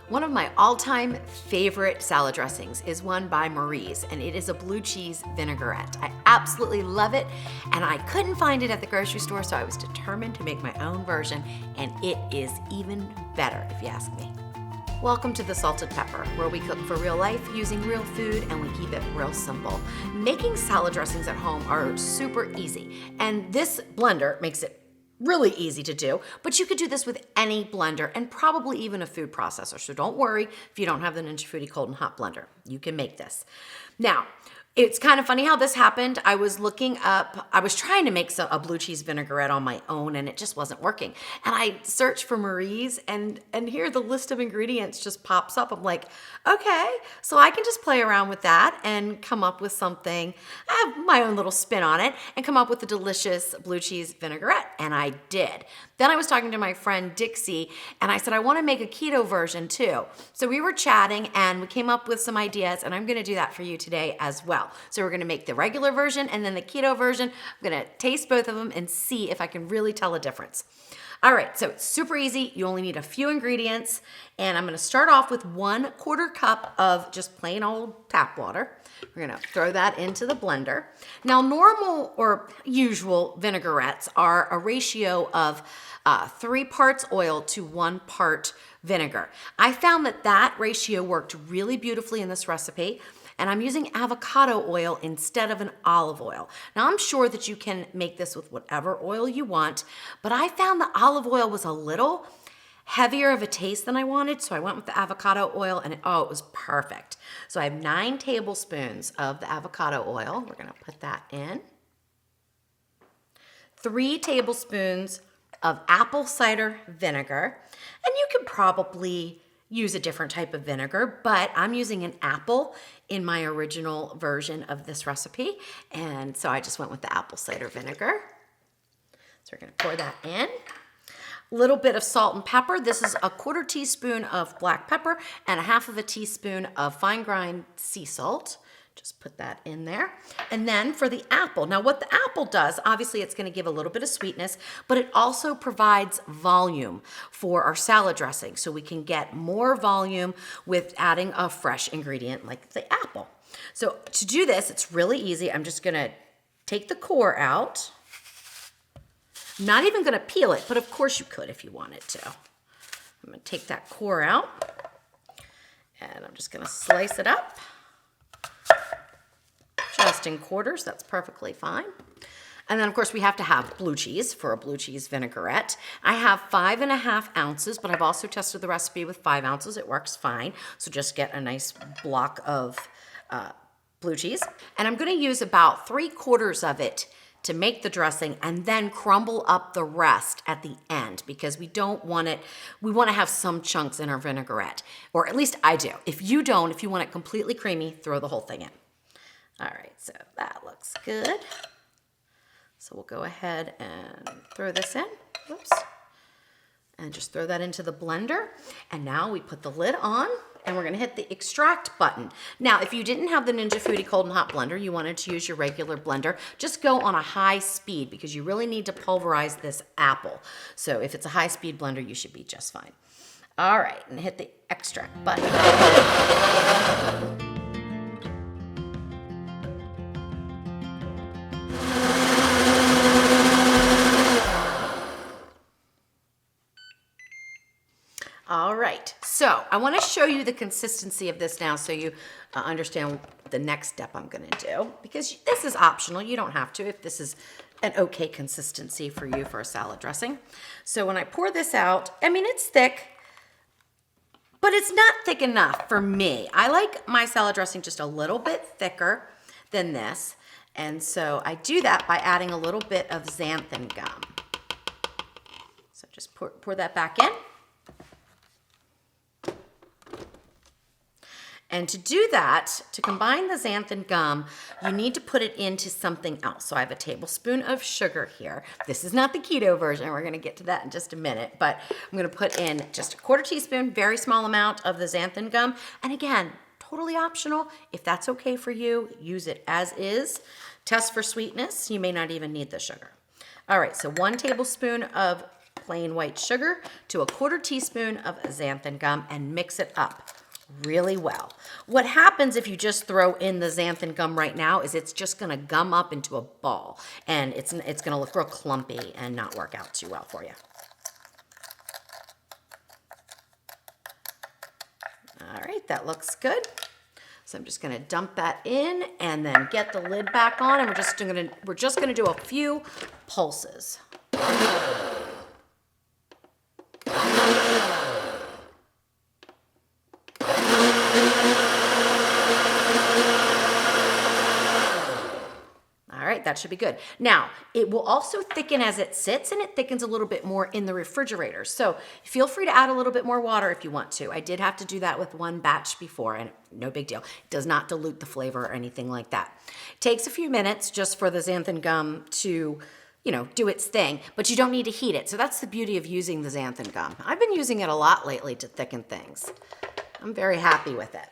One of my all-time favorite salad dressings is one by Marie's, and it is a blue cheese vinaigrette. I absolutely love it, and I couldn't find it at the grocery store, so I was determined to make my own version, and it is even better, if you ask me. Welcome to The Salted Pepper, where we cook for real life using real food and we keep it real simple. Making salad dressings at home are super easy, and this blender makes it really easy to do, but you could do this with any blender and probably even a food processor. So don't worry if you don't have the Ninja Foodi cold and hot blender. You can make this. Now, it's kind of funny how this happened. I was trying to make a blue cheese vinaigrette on my own and it just wasn't working. And I searched for Marie's and here the list of ingredients just pops up. I'm like, okay, so I can just play around with that and come up with something. I have my own little spin on it and come up with a delicious blue cheese vinaigrette. And I did. Then I was talking to my friend Dixie and I said, I want to make a keto version too. So we were chatting and we came up with some ideas and I'm going to do that for you today as well. So we're gonna make the regular version and then the keto version. I'm gonna taste both of them and see if I can really tell a difference. All right, so it's super easy. You only need a few ingredients. And I'm gonna start off with 1/4 cup of just plain old tap water. We're gonna throw that into the blender. Now, normal or usual vinaigrettes are a ratio of 3 parts oil to 1 part vinegar. I found that ratio worked really beautifully in this recipe. And I'm using avocado oil instead of an olive oil. Now I'm sure that you can make this with whatever oil you want, but I found the olive oil was a little heavier of a taste than I wanted, so I went with the avocado oil and it was perfect. So I have 9 tablespoons of the avocado oil. We're gonna put that in. 3 tablespoons of apple cider vinegar, and you could probably use a different type of vinegar, but I'm using an apple in my original version of this recipe. And so I just went with the apple cider vinegar. So we're gonna pour that in. A little bit of salt and pepper. This is a 1/4 teaspoon of black pepper and 1/2 teaspoon of fine grind sea salt. Just put that in there. And then for the apple, now what the apple does, obviously it's gonna give a little bit of sweetness, but it also provides volume for our salad dressing. So we can get more volume with adding a fresh ingredient like the apple. So to do this, it's really easy. I'm just gonna take the core out. I'm not even gonna peel it, but of course you could if you wanted to. I'm gonna take that core out and I'm just gonna slice it up. Just in quarters, that's perfectly fine. And then of course we have to have blue cheese for a blue cheese vinaigrette. I have 5.5 ounces, but I've also tested the recipe with 5 ounces. It works fine. So just get a nice block of blue cheese. And I'm gonna use about 3/4 of it to make the dressing and then crumble up the rest at the end because we want to have some chunks in our vinaigrette, or at least I do. If you don't, if you want it completely creamy, throw the whole thing in. All right, so that looks good. So we'll go ahead and throw this in. Whoops. And just throw that into the blender. And now we put the lid on and we're gonna hit the extract button. Now, if you didn't have the Ninja Foodi cold and hot blender, you wanted to use your regular blender, just go on a high speed because you really need to pulverize this apple. So if it's a high speed blender, you should be just fine. All right, and hit the extract button. All right, so I want to show you the consistency of this now so you understand the next step I'm going to do, because this is optional. You don't have to if this is an okay consistency for you for a salad dressing. So when I pour this out, I mean, it's thick, but it's not thick enough for me. I like my salad dressing just a little bit thicker than this. And so I do that by adding a little bit of xanthan gum. So just pour that back in. And to do that, to combine the xanthan gum, you need to put it into something else. So I have a tablespoon of sugar here. This is not the keto version. We're gonna get to that in just a minute, but I'm gonna put in just a 1/4 teaspoon, very small amount of the xanthan gum. And again, totally optional. If that's okay for you, use it as is. Test for sweetness. You may not even need the sugar. All right, so 1 tablespoon of plain white sugar to a 1/4 teaspoon of xanthan gum and mix it up really well. What happens if you just throw in the xanthan gum right now is it's just gonna gum up into a ball, and it's gonna look real clumpy and not work out too well for you. All right, that looks good. So I'm just gonna dump that in and then get the lid back on, and we're just gonna do a few pulses. All right, that should be good. Now, it will also thicken as it sits, and it thickens a little bit more in the refrigerator. So feel free to add a little bit more water if you want to. I did have to do that with one batch before, and no big deal. It does not dilute the flavor or anything like that. It takes a few minutes just for the xanthan gum to, do its thing, but you don't need to heat it. So that's the beauty of using the xanthan gum. I've been using it a lot lately to thicken things. I'm very happy with it.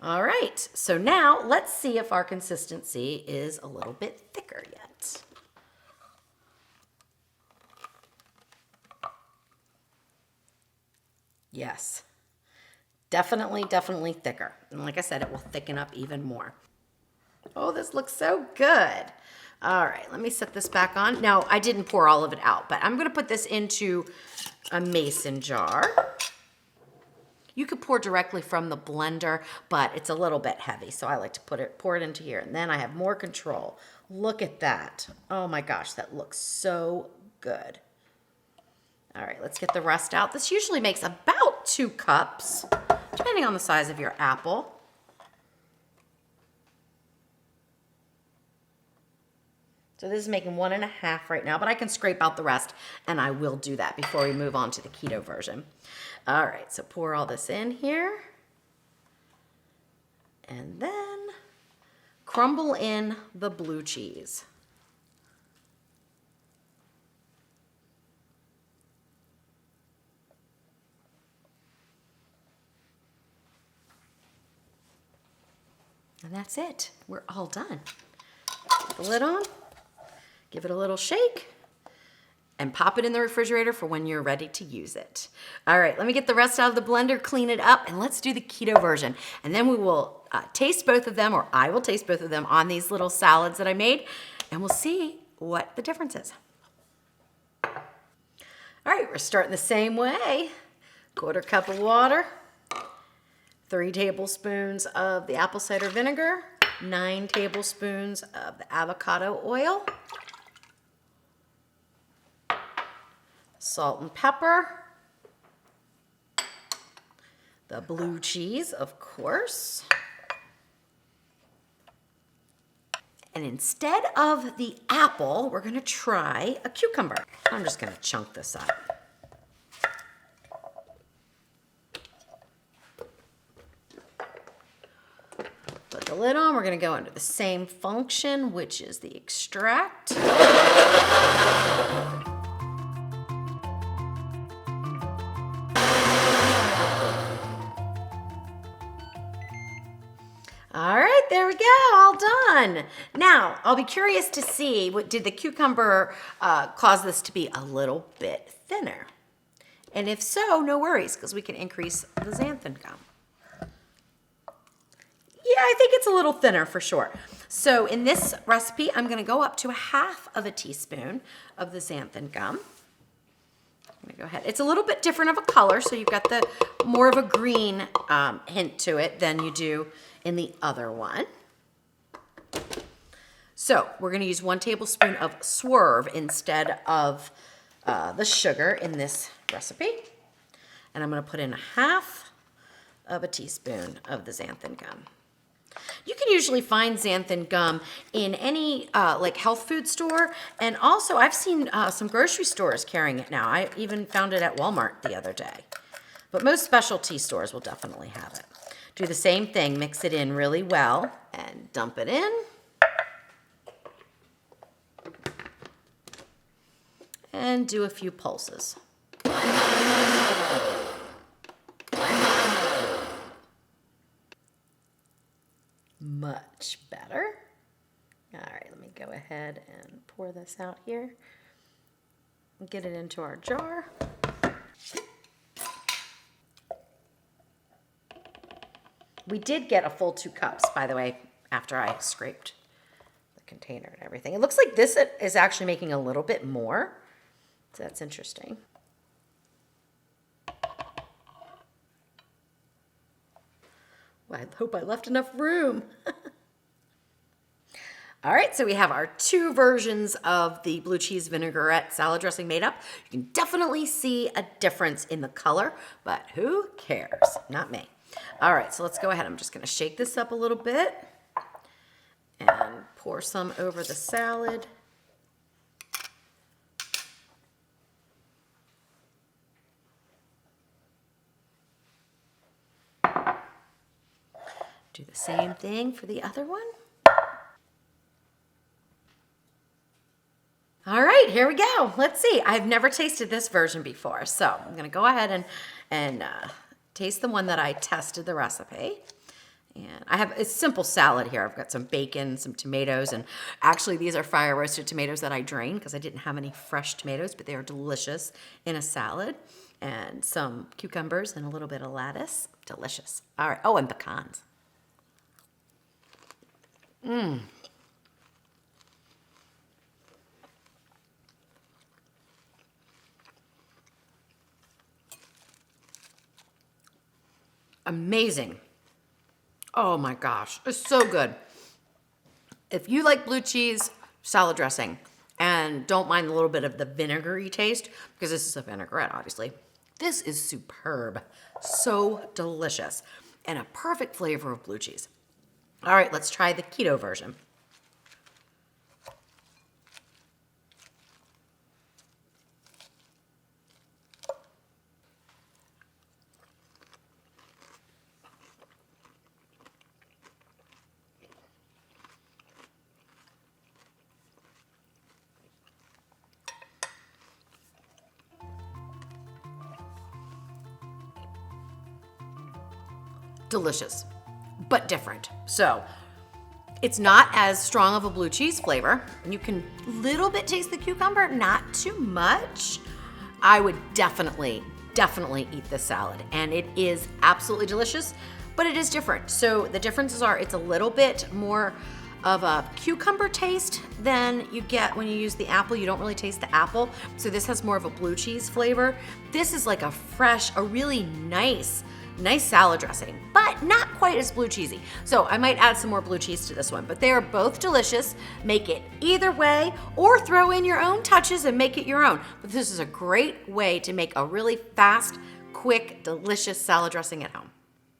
All right, so now let's see if our consistency is a little bit thicker yet. Yes, definitely thicker. And like I said, it will thicken up even more. Oh, this looks so good. All right, let me set this back on. Now, I didn't pour all of it out, but I'm gonna put this into a mason jar. You could pour directly from the blender, but it's a little bit heavy, so I like to pour it into here, and then I have more control. Look at that. Oh my gosh, that looks so good. All right, let's get the rest out. This usually makes about 2 cups, depending on the size of your apple. So this is making 1.5 right now, but I can scrape out the rest, and I will do that before we move on to the keto version. All right, so pour all this in here. And then crumble in the blue cheese. And that's it. We're all done. Put the lid on. Give it a little shake and pop it in the refrigerator for when you're ready to use it. All right, let me get the rest out of the blender, clean it up, and let's do the keto version. And then we will taste both of them, or I will taste both of them on these little salads that I made, and we'll see what the difference is. All right, we're starting the same way. 1/4 cup of water, 3 tablespoons of the apple cider vinegar, 9 tablespoons of the avocado oil, salt and pepper, the blue cheese, of course. And instead of the apple, we're gonna try a cucumber. I'm just gonna chunk this up. Put the lid on, we're gonna go into the same function, which is the extract. All right, there we go, all done. Now, I'll be curious to see, did the cucumber cause this to be a little bit thinner? And if so, no worries, because we can increase the xanthan gum. Yeah, I think it's a little thinner for sure. So in this recipe, I'm gonna go up to 1/2 teaspoon of the xanthan gum. I'm gonna go ahead. It's a little bit different of a color, so you've got the more of a green hint to it than you do in the other one. So we're gonna use 1 tablespoon of swerve instead of the sugar in this recipe. And I'm gonna put in 1/2 teaspoon of the xanthan gum. You can usually find xanthan gum in any like health food store, and also I've seen some grocery stores carrying it now. I even found it at Walmart the other day. But most specialty stores will definitely have it. Do the same thing, mix it in really well and dump it in. And do a few pulses. Much better. All right, let me go ahead and pour this out here. Get it into our jar. We did get a full 2 cups, by the way, after I scraped the container and everything. It looks like this is actually making a little bit more, so that's interesting. Well, I hope I left enough room. All right, so we have our 2 versions of the blue cheese vinaigrette salad dressing made up. You can definitely see a difference in the color, but who cares? Not me. All right, so let's go ahead. I'm just gonna shake this up a little bit and pour some over the salad. Do the same thing for the other one. All right, here we go. Let's see. I've never tasted this version before, so I'm gonna go ahead and taste the one that I tested the recipe. And I have a simple salad here. I've got some bacon, some tomatoes, and actually these are fire roasted tomatoes that I drained because I didn't have any fresh tomatoes, but they are delicious in a salad. And some cucumbers and a little bit of lettuce. Delicious. All right. Oh, and pecans. Amazing. Oh my gosh, it's so good. If you like blue cheese salad dressing and don't mind a little bit of the vinegary taste, because this is a vinaigrette, obviously, this is superb. So delicious and a perfect flavor of blue cheese. All right, let's try the keto version. Delicious, but different. So it's not as strong of a blue cheese flavor. You can little bit taste the cucumber, not too much. I would definitely eat this salad, and it is absolutely delicious, but it is different. So the differences are it's a little bit more of a cucumber taste than you get when you use the apple. You don't really taste the apple. So this has more of a blue cheese flavor. This is like a fresh, a really nice salad dressing, but not quite as blue cheesy. So I might add some more blue cheese to this one, but they are both delicious. Make it either way or throw in your own touches and make it your own. But this is a great way to make a really fast, quick, delicious salad dressing at home.